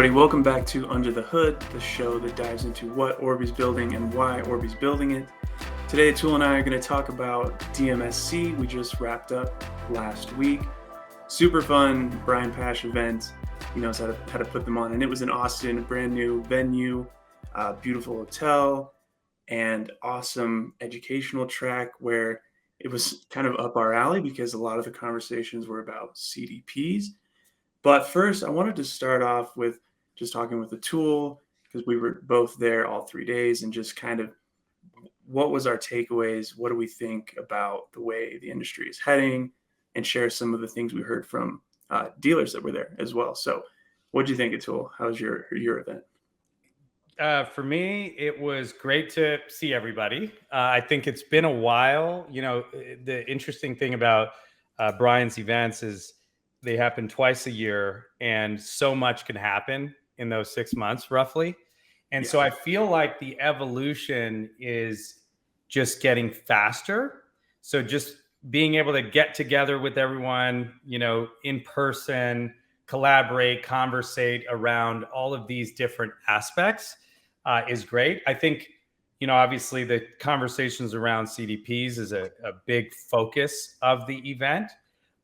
everybody, welcome back to Under the Hood, the show that dives into what Orbee's building and why Orbee's building it. Today, Atul and I are going to talk about DMSC. We just wrapped up last week. Super fun Brian Pash event. He knows how to put them on. And it was in Austin, a brand new venue, beautiful hotel, and awesome educational track where it was kind of up our alley because a lot of the conversations were about CDPs. But first, I wanted to start off with just talking with Atul because we were both there all 3 days and just kind of what was our takeaways? What do we think about the way the industry is heading, and share some of the things we heard from dealers that were there as well. So what do you think, Atul? How was your event? For me, it was great to see everybody. I think it's been a while. You know, the interesting thing about Brian's events is they happen twice a year, and so much can happen in those 6 months, roughly. And so I feel like the evolution is just getting faster. So just being able to get together with everyone, you know, in person, collaborate, conversate around all of these different aspects is great. I think, you know, obviously the conversations around CDPs is a big focus of the event,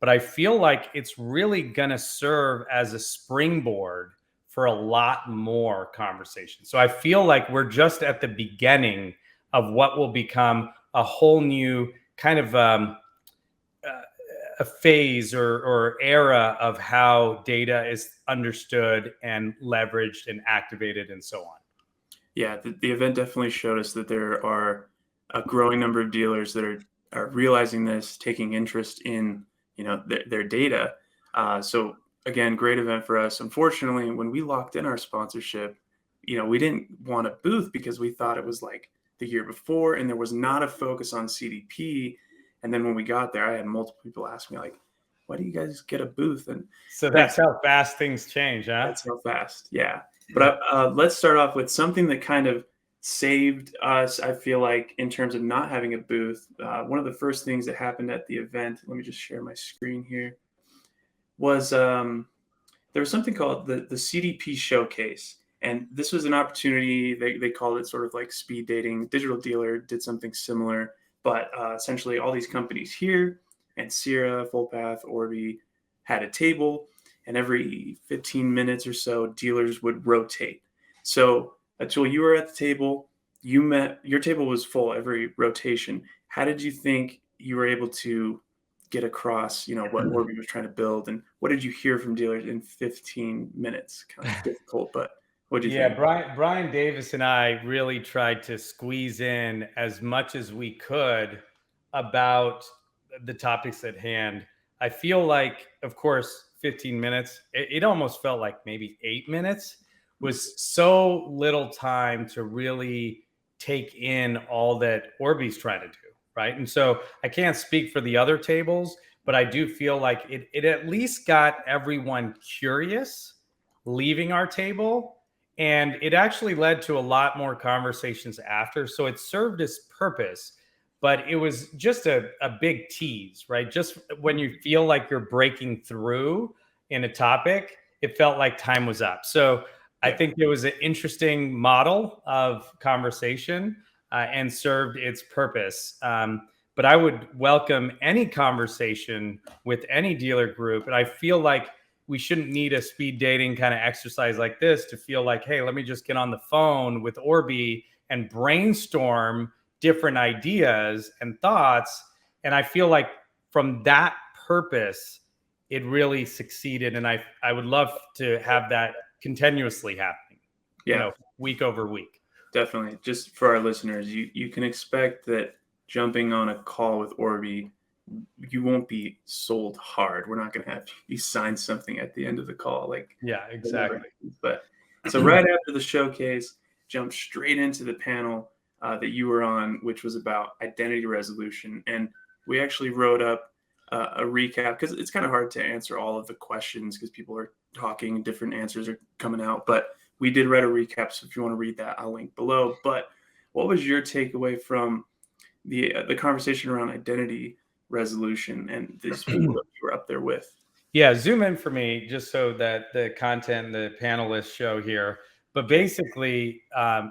but I feel like it's really going to serve as a springboard for a lot more conversation. So I feel like we're just at the beginning of what will become a whole new kind of a phase or era of how data is understood and leveraged and activated and so on. Yeah, the event definitely showed us that there are a growing number of dealers that are realizing this, taking interest in, you know, their data. So again, great event for us. Unfortunately, when we locked in our sponsorship, you know, we didn't want a booth because we thought it was like the year before and there was not a focus on CDP. And then when we got there, I had multiple people ask me like, why do you guys get a booth? And so that's how fast things change, huh? That's how fast. Yeah. But let's start off with something that kind of saved us, I feel like, in terms of not having a booth. One of the first things that happened at the event, let me just share my screen here, was there was something called the CDP Showcase. And this was an opportunity, they called it sort of like speed dating. Digital Dealer did something similar, but essentially all these companies here, and Sierra, Fullpath, Orbee, had a table, and every 15 minutes or so, dealers would rotate. So Atul, you were at the table, your table was full every rotation. How did you think you were able to get across, you know, what Orbee was trying to build, and what did you hear from dealers in 15 minutes? Kind of difficult, but what did you think? Brian Davis and I really tried to squeeze in as much as we could about the topics at hand. I feel like, of course, 15 minutes, it almost felt like maybe 8 minutes was so little time to really take in all that Orbee's trying to do, right? And so I can't speak for the other tables, but I do feel like it at least got everyone curious leaving our table. And it actually led to a lot more conversations after. So it served its purpose, but it was just a big tease, right? Just when you feel like you're breaking through in a topic, it felt like time was up. So I think it was an interesting model of conversation and served its purpose. But I would welcome any conversation with any dealer group. And I feel like we shouldn't need a speed dating kind of exercise like this to feel like, hey, let me just get on the phone with Orbee and brainstorm different ideas and thoughts. And I feel like from that purpose, it really succeeded. And I would love to have that continuously happening, you know, week over week. Definitely. Just for our listeners, you can expect that jumping on a call with Orbee, you won't be sold hard. We're not going to have you sign something at the end of the call. Like, yeah, exactly. But so right after the showcase, jump straight into the panel that you were on, which was about identity resolution. And we actually wrote up a recap because it's kind of hard to answer all of the questions because people are talking and different answers are coming out. But we did write a recap. So if you want to read that, I'll link below. But what was your takeaway from the conversation around identity resolution and these people that you were up there with? Yeah, zoom in for me just so that the content, the panelists show here. But basically,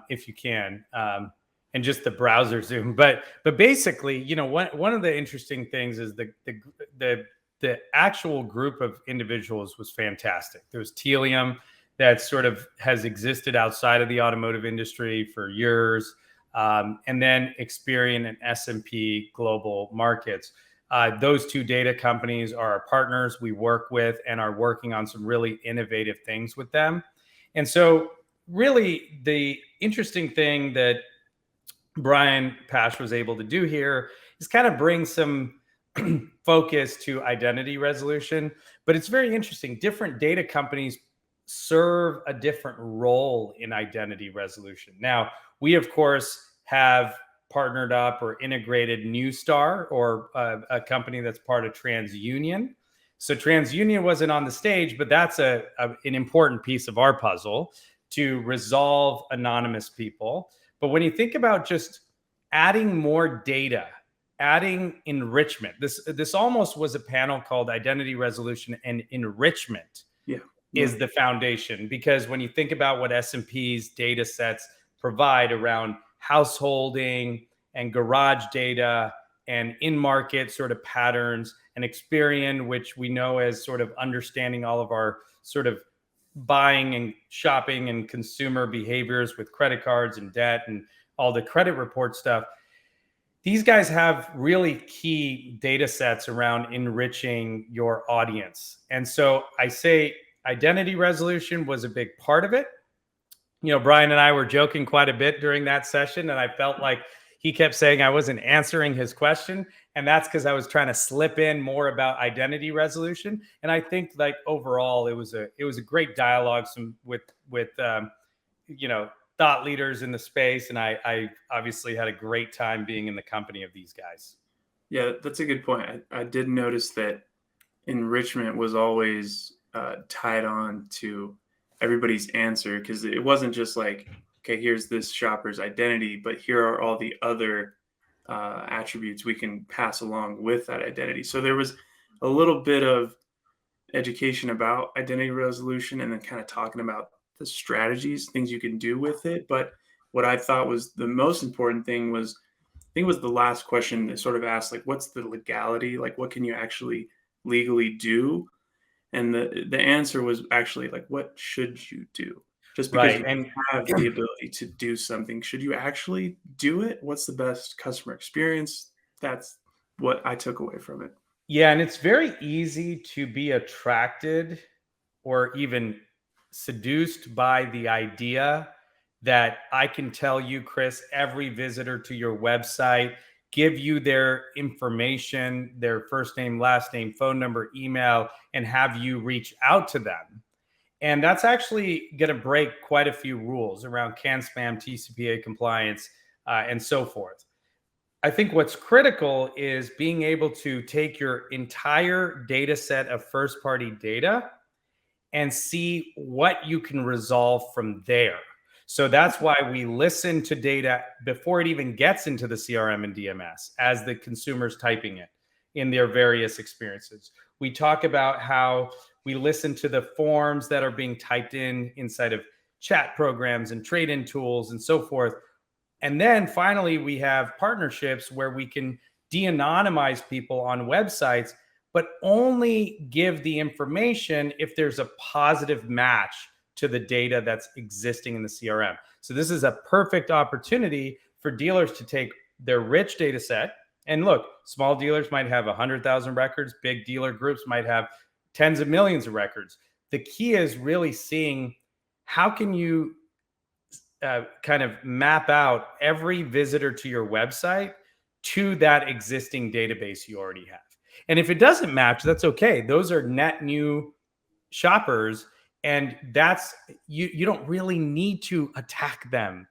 if you can, and just the browser zoom. But basically, one of the interesting things is the actual group of individuals was fantastic. There was Telium that sort of has existed outside of the automotive industry for years, and then Experian and S&P Global Markets. Those two data companies are our partners we work with and are working on some really innovative things with them. And so really the interesting thing that Brian Pash was able to do here is kind of bring some focus to identity resolution. But it's very interesting. Different data companies serve a different role in identity resolution. Now, we, of course, have partnered up or integrated Newstar, or a company that's part of TransUnion. So TransUnion wasn't on the stage, but that's an important piece of our puzzle to resolve anonymous people. But when you think about just adding more data, adding enrichment, this almost was a panel called Identity Resolution and Enrichment. Yeah. Is the foundation, because when you think about what S&P's data sets provide around householding and garage data and in-market sort of patterns, and Experian, which we know as sort of understanding all of our sort of buying and shopping and consumer behaviors with credit cards and debt and all the credit report stuff. These guys have really key data sets around enriching your audience. And so I say identity resolution was a big part of it. Brian and I were joking quite a bit during that session, and I felt like he kept saying I wasn't answering his question. And that's because I was trying to slip in more about identity resolution. And I think like overall, it was a great dialogue with thought leaders in the space. And I obviously had a great time being in the company of these guys. Yeah, that's a good point. I did notice that enrichment was always tied on to everybody's answer, because it wasn't just like, okay, here's this shopper's identity, but here are all the other attributes we can pass along with that identity. So there was a little bit of education about identity resolution, and then kind of talking about the strategies, things you can do with it. But what I thought was the most important thing was, I think it was the last question that sort of asked, like, what's the legality? Like, what can you actually legally do? And the answer was actually like, what should you do? Just because Right. you And have the ability to do something, should you actually do it? What's the best customer experience? That's what I took away from it. yeah, and it's very easy to be attracted or even seduced by the idea that I can tell you, Chris, every visitor to your website, give you their information, their first name, last name, phone number, email, and have you reach out to them. And that's actually going to break quite a few rules around CAN spam, TCPA compliance, and so forth. I think what's critical is being able to take your entire data set of first party data and see what you can resolve from there. So that's why we listen to data before it even gets into the CRM and DMS as the consumer's typing it in their various experiences. We talk about how we listen to the forms that are being typed in inside of chat programs and trade-in tools and so forth. And then finally, we have partnerships where we can de-anonymize people on websites, but only give the information if there's a positive match to the data that's existing in the CRM. So this is a perfect opportunity for dealers to take their rich data set. And look, small dealers might have 100,000 records. Big dealer groups might have tens of millions of records. The key is really seeing how can you kind of map out every visitor to your website to that existing database you already have. And if it doesn't match, that's okay. Those are net new shoppers, and that's you don't really need to attack them.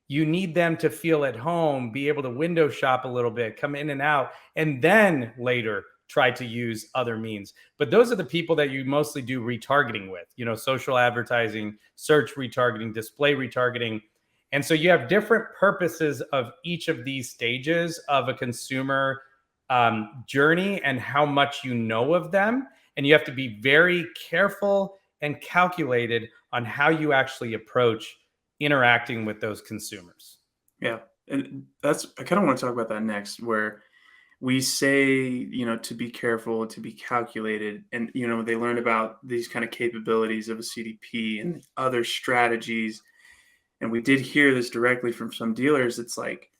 You need them to feel at home, be able to window shop a little bit, come in and out, and then later try to use other means. But those are the people that you mostly do retargeting with, social advertising, search retargeting, display retargeting. And so you have different purposes of each of these stages of a consumer journey and how much you know of them. And you have to be very careful and calculated on how you actually approach interacting with those consumers. Yeah. And I kind of want to talk about that next, where we say, to be careful, to be calculated. And, they learn about these kind of capabilities of a CDP and other strategies. And we did hear this directly from some dealers. It's like,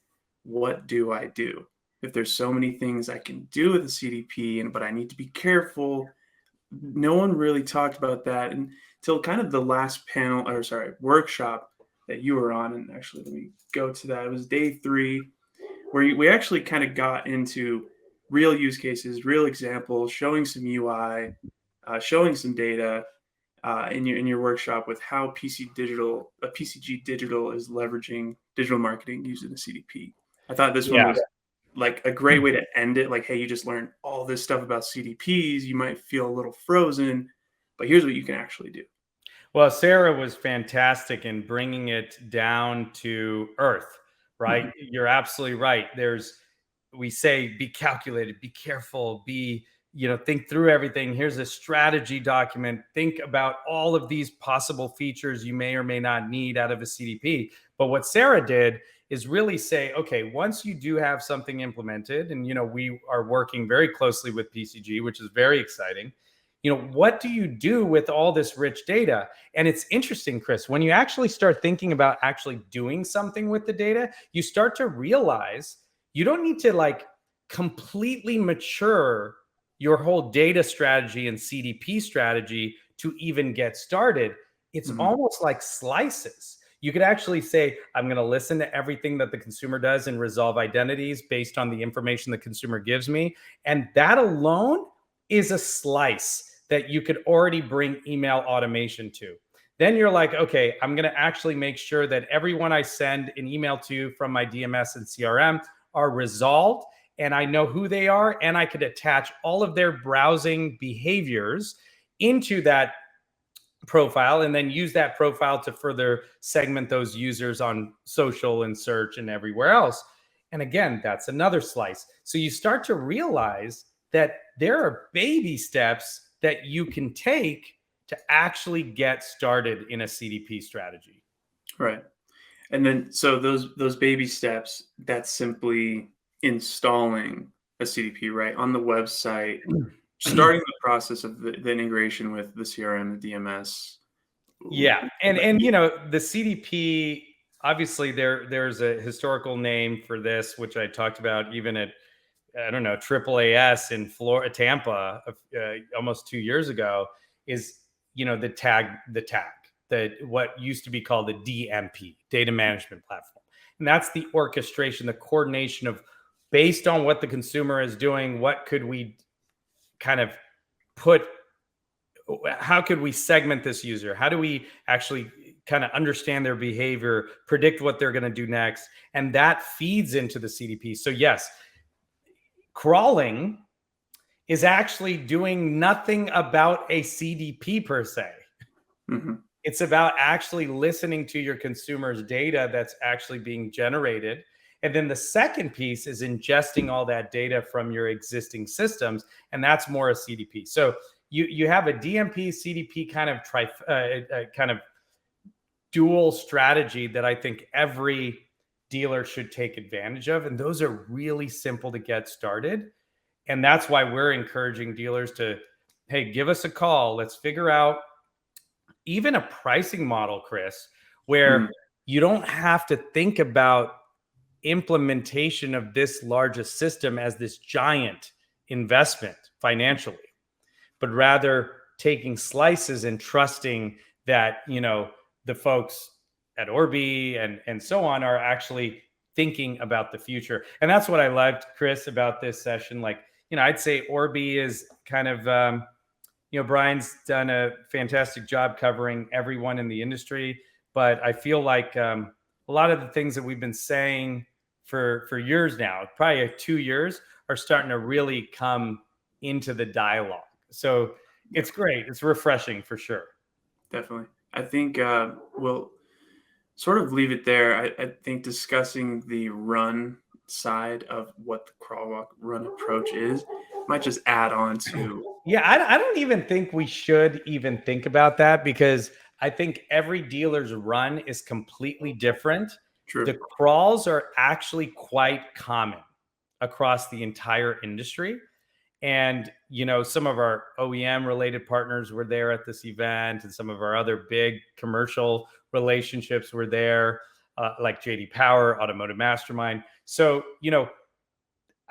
what do I do? If there's so many things I can do with a CDP, but I need to be careful. No one really talked about that until kind of the last panel, or sorry, workshop that you were on. And actually, let me go to that. It was day 3, where we actually kind of got into real use cases, real examples, showing some UI, showing some data in your workshop with how PCG Digital is leveraging digital marketing using the CDP. I thought this one Yeah. was like a great way to end it. Like, hey, you just learned all this stuff about CDPs. You might feel a little frozen, but here's what you can actually do. Well, Sarah was fantastic in bringing it down to earth, right? Mhm. You're absolutely right. We say, be calculated, be careful, think through everything. Here's a strategy document. Think about all of these possible features you may or may not need out of a CDP. But what Sarah did is really say, okay, once you do have something implemented, and, we are working very closely with PCG, which is very exciting. What do you do with all this rich data? And it's interesting, Chris, when you actually start thinking about actually doing something with the data, you start to realize you don't need to completely mature your whole data strategy and CDP strategy to even get started. It's Mhm. almost like slices. You could actually say, I'm going to listen to everything that the consumer does and resolve identities based on the information the consumer gives me. And that alone is a slice that you could already bring email automation to. Then you're like, okay, I'm going to actually make sure that everyone I send an email to from my DMS and CRM are resolved, and I know who they are, and I could attach all of their browsing behaviors into that profile, and then use that profile to further segment those users on social and search and everywhere else. And again, that's another slice. So you start to realize that there are baby steps that you can take to actually get started in a CDP strategy. Right. And then, so those baby steps, that's simply installing a CDP, right, on the website, starting the process of the integration with the CRM, the DMS. Yeah, and But the CDP, obviously there's a historical name for this, which I talked about even at, I don't know, AAAS in Florida, Tampa, almost 2 years ago. Is the tag that what used to be called the DMP, data management platform, and that's the orchestration, the coordination of, based on what the consumer is doing, what could we kind of put, how could we segment this user? How do we actually kind of understand their behavior, predict what they're going to do next? And that feeds into the CDP. So, yes, crawling is actually doing nothing about a CDP per se. Mhm. It's about actually listening to your consumer's data that's actually being generated. And then the second piece is ingesting all that data from your existing systems. And that's more a CDP. So you have a DMP CDP kind of dual strategy that I think every dealer should take advantage of. And those are really simple to get started. And that's why we're encouraging dealers to, hey, give us a call. Let's figure out even a pricing model, Chris, where Mhm. you don't have to think about implementation of this largest system as this giant investment financially, but rather taking slices and trusting that, the folks at Orbee and so on are actually thinking about the future. And that's what I liked, Chris, about this session. I'd say Orbee is kind of, Brian's done a fantastic job covering everyone in the industry, but I feel like a lot of the things that we've been saying for years now, probably 2 years, are starting to really come into the dialogue. So Yeah, it's great. It's refreshing for sure. definitely. I think we'll sort of leave it there. I think discussing the run side of what the crawl walk run approach is, might just add on to. Yeah, I don't even think we should even think about that, because I think every dealer's run is completely different. True. The crawls are actually quite common across the entire industry. And, some of our OEM related partners were there at this event, and some of our other big commercial relationships were there, like JD Power, Automotive Mastermind. So,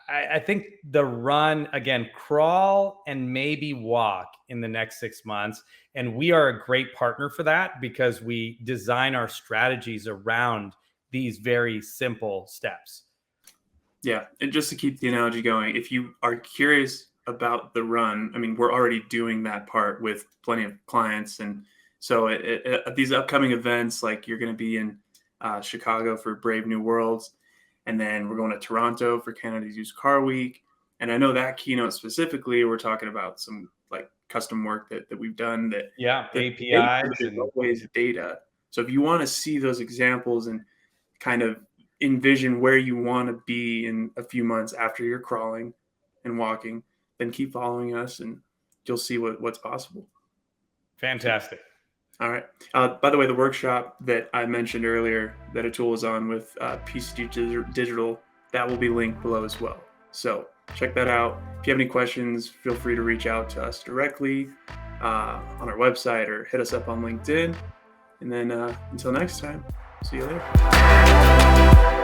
I think the run, again, crawl and maybe walk in the next 6 months. And we are a great partner for that, because we design our strategies around these very simple steps. Yeah. And just to keep the analogy going, if you are curious about the run, I mean, we're already doing that part with plenty of clients. And so at these upcoming events, like you're going to be in Chicago for Brave New Worlds, and then we're going to Toronto for Canada's Used Car Week. And I know that keynote specifically, we're talking about some like custom work that we've done that APIs and always data. So if you want to see those examples and kind of envision where you want to be in a few months after you're crawling and walking, then keep following us and you'll see what's possible. Fantastic. All right. By the way, the workshop that I mentioned earlier that Atul was on with PCG Digital, that will be linked below as well. So check that out. If you have any questions, feel free to reach out to us directly on our website or hit us up on LinkedIn. And then until next time, see you later.